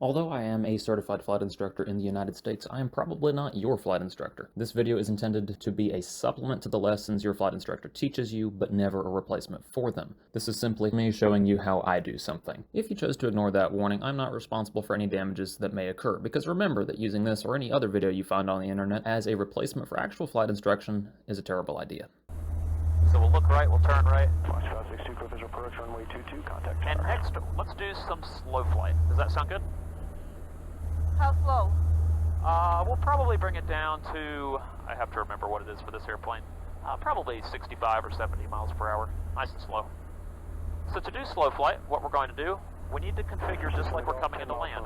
Although I am a certified flight instructor in the United States, I am probably not your flight instructor. This video is intended to be a supplement to the lessons your flight instructor teaches you, but never a replacement for them. This is simply me showing you how I do something. If you chose to ignore that warning, I'm not responsible for any damages that may occur, because remember that using this or any other video you find on the internet as a replacement for actual flight instruction is a terrible idea. So we'll look right, we'll turn right. Fox 562, clear visual approach, runway 22, contact And tower. next, let's do some slow flight. Does that sound good? How slow? We'll probably bring it down to, I have to remember what it is for this airplane, probably 65 or 70 miles per hour. Nice and slow. So to do slow flight, what we're going to do, we need to configure just like we're coming into land.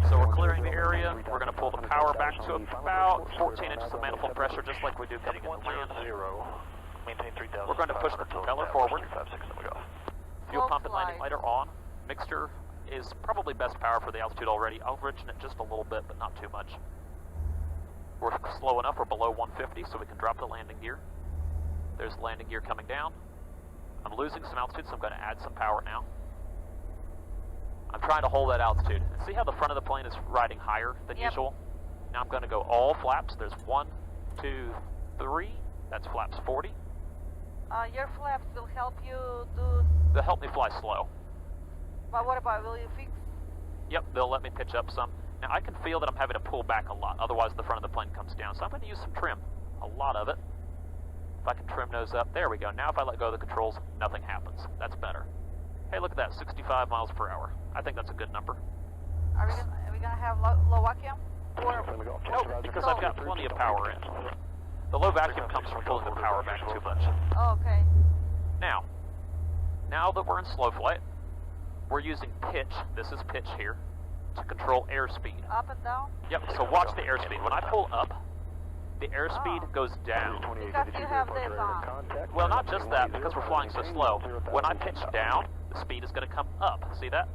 So we're clearing the area, we're going to pull the power back to about 14 inches of manifold pressure just like we do coming into land. We're going to push the propeller forward. Fuel pump and landing light are on. Mixture is probably best power for the altitude already. I'll richen it just a little bit, but not too much. We're slow enough, we're below 150, so we can drop the landing gear. There's the landing gear coming down. I'm losing some altitude, so I'm going to add some power now. I'm trying to hold that altitude. And see how the front of the plane is riding higher than usual? Now I'm going to go all flaps. There's 1, 2, 3. That's flaps 40. Your flaps will help you do... They'll help me fly slow. But what about, will you fix? Yep, they'll let me pitch up some. Now I can feel that I'm having to pull back a lot, otherwise the front of the plane comes down. So I'm going to use some trim, a lot of it. If I can trim those up, there we go. Now if I let go of the controls, nothing happens. That's better. Hey, look at that, 65 miles per hour. I think that's a good number. Are we gonna have low vacuum? Or nope, because I've got plenty of power in. The low vacuum comes from pulling the power back too much. oh, okay. Now that we're in slow flight, we're using pitch, this is pitch here, to control airspeed. Up and down? Yep, so watch the airspeed. When I pull up, the airspeed goes down. Because you have this on. Well, not just that, because we're flying so slow. When I pitch down, the speed is going to come up. See that?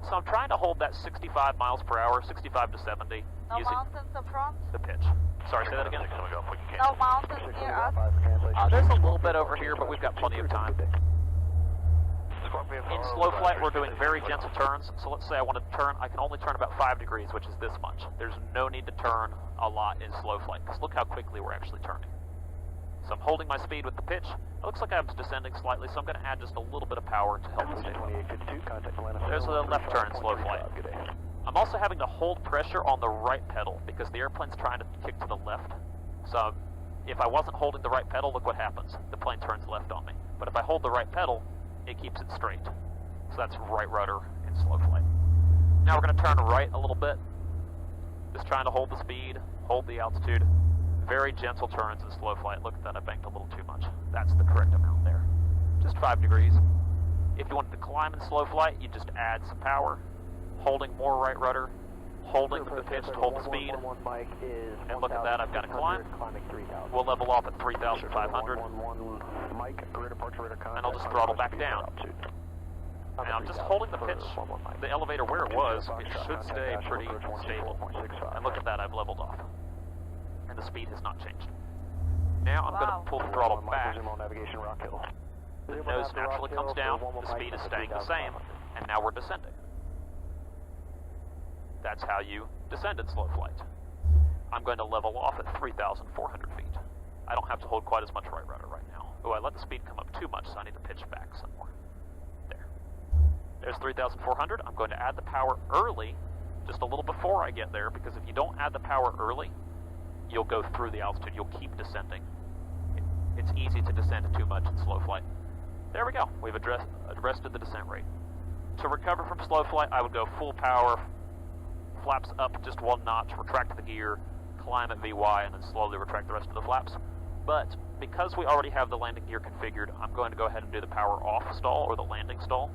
So I'm trying to hold that 65 miles per hour, 65 to 70, No using mountains up front? the pitch. Sorry, say that again? No mountains near us? There's a little bit over here, but we've got plenty of time. In slow flight, we're doing very gentle turns. So let's say I want to turn, I can only turn about 5 degrees, which is this much. There's no need to turn a lot in slow flight, because look how quickly we're actually turning. So I'm holding my speed with the pitch. It looks like I'm descending slightly, so I'm going to add just a little bit of power to help me stay low. There's a left turn in slow flight. I'm also having to hold pressure on the right pedal, because the airplane's trying to kick to the left. So if I wasn't holding the right pedal, look what happens. The plane turns left on me. But if I hold the right pedal, it keeps it straight. So that's right rudder in slow flight. Now we're going to turn right a little bit. Just trying to hold the speed, hold the altitude. Very gentle turns in slow flight. Look at that, I banked a little too much. That's the correct amount there. Just 5 degrees. If you wanted to climb in slow flight, you just add some power, holding more right rudder, holding the pitch to hold the speed. And look at that, I've got to climb. We'll level off at 3,500. And I'll just throttle back down. And I'm just holding the pitch, the elevator where it was, it should stay pretty stable. And look at that, I've leveled off. And the speed has not changed. Now I'm going to pull the throttle back. The nose naturally comes down, the speed is staying the same, and now we're descending. That's how you descend in slow flight. I'm going to level off at 3,400 feet. I don't have to hold quite as much right rudder right now. Oh, I let the speed come up too much, so I need to pitch back some more. There. There's 3,400. I'm going to add the power early, just a little before I get there, because if you don't add the power early, you'll go through the altitude. You'll keep descending. It's easy to descend too much in slow flight. There we go. We've arrested the descent rate. To recover from slow flight, I would go full power, flaps up just 1 notch, retract the gear, climb at VY, and then slowly retract the rest of the flaps. But because we already have the landing gear configured, I'm going to go ahead and do the power off stall, or the landing stall,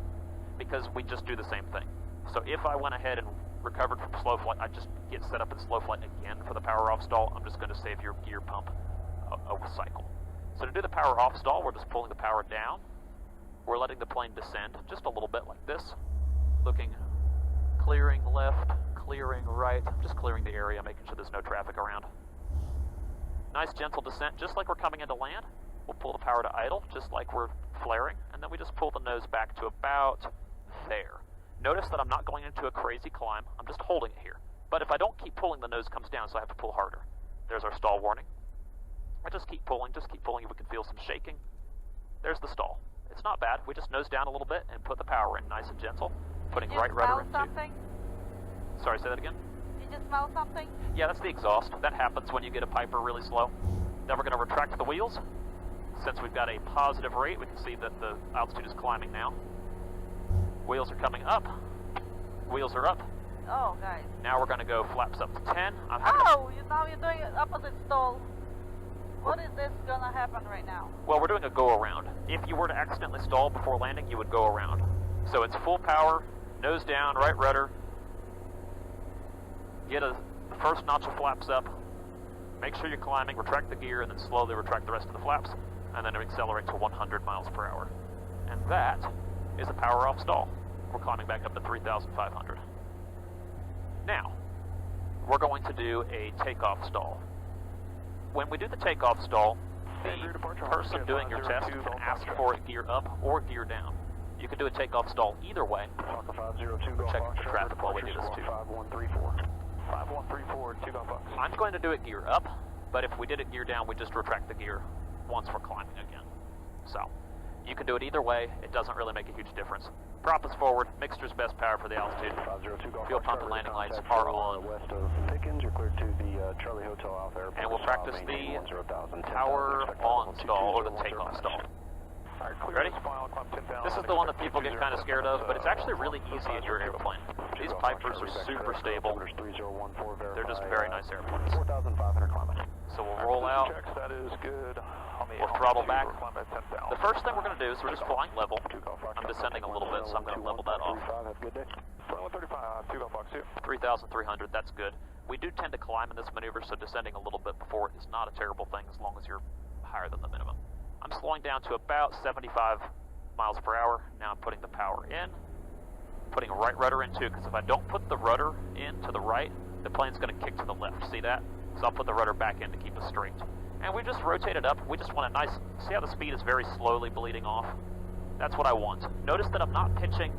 because we just do the same thing. So if I went ahead and recovered from slow flight, I just get set up in slow flight again for the power off stall. I'm just going to save your gear pump a cycle. So to do the power off stall, we're just pulling the power down. We're letting the plane descend just a little bit like this. Looking, clearing left, clearing right. I'm just clearing the area, making sure there's no traffic around. Nice gentle descent, just like we're coming into land. We'll pull the power to idle, just like we're flaring, and then we just pull the nose back to about there. Notice that I'm not going into a crazy climb, I'm just holding it here. But if I don't keep pulling, the nose comes down, so I have to pull harder. There's our stall warning. I just keep pulling, we can feel some shaking. There's the stall. It's not bad, we just nose down a little bit and put the power in nice and gentle, putting right rudder into... something? Sorry, say that again? Did you smell something? Yeah, that's the exhaust. That happens when you get a Piper really slow. Then we're going to retract the wheels. Since we've got a positive rate, we can see that the altitude is climbing now. Wheels are coming up. Wheels are up. Oh, guys. Now we're going to go flaps up to 10. Now you're doing it opposite stall. What is this gonna happen right now? Well, we're doing a go around. If you were to accidentally stall before landing, you would go around. So it's full power, nose down, right rudder. Get the first notch of flaps up. Make sure you're climbing, retract the gear, and then slowly retract the rest of the flaps, and then accelerate to 100 miles per hour. And that is a power off stall. We're climbing back up to 3,500. Now, we're going to do a takeoff stall. When we do the takeoff stall, the person doing your test can ask for it gear up or gear down. You can do a takeoff stall either way. Check the traffic while we do this too. 5134, takeoff box. I'm going to do it gear up, but if we did it gear down, we just retract the gear once we're climbing again. So, you can do it either way, it doesn't really make a huge difference. Prop is forward, mixture's best power for the altitude. Fuel pump and landing lights are on. West of Pickens, you're clear to the Charlie Hotel Alpha Airport. And we'll practice the power on stall, or the takeoff stall. Ready? This is the one that people get kind of scared of, but it's actually really easy in your airplane. These Pipers are super stable. They're just very nice airplanes. 4,500 climbing. So we'll roll out. That is good. We'll throttle back. The first thing we're going to do is we're just flying level. I'm descending a little bit, so I'm going to level that off. 3,300, that's good. We do tend to climb in this maneuver, so descending a little bit before is not a terrible thing as long as you're higher than the minimum. I'm slowing down to about 75 miles per hour. Now I'm putting the power in. Putting a right rudder in too, because if I don't put the rudder in to the right, the plane's going to kick to the left. See that? So I'll put the rudder back in to keep us straight. And we just rotate it up. We just want a nice... See how the speed is very slowly bleeding off? That's what I want. Notice that I'm not pitching.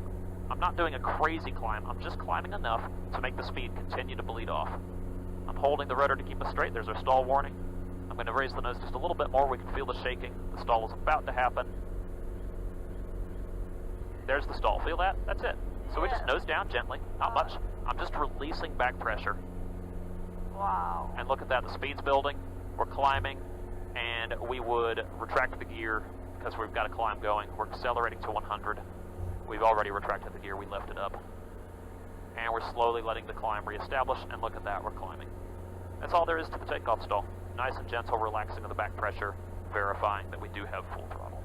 I'm not doing a crazy climb. I'm just climbing enough to make the speed continue to bleed off. I'm holding the rudder to keep us straight. There's our stall warning. I'm going to raise the nose just a little bit more. We can feel the shaking. The stall is about to happen. There's the stall. Feel that? That's it. So we just nose down gently. Not much. I'm just releasing back pressure. Wow. And look at that. The speed's building. We're climbing. And we would retract the gear because we've got a climb going. We're accelerating to 100. We've already retracted the gear. We left it up. And we're slowly letting the climb reestablish. And look at that. We're climbing. That's all there is to the takeoff stall. Nice and gentle, relaxing of the back pressure, verifying that we do have full throttle.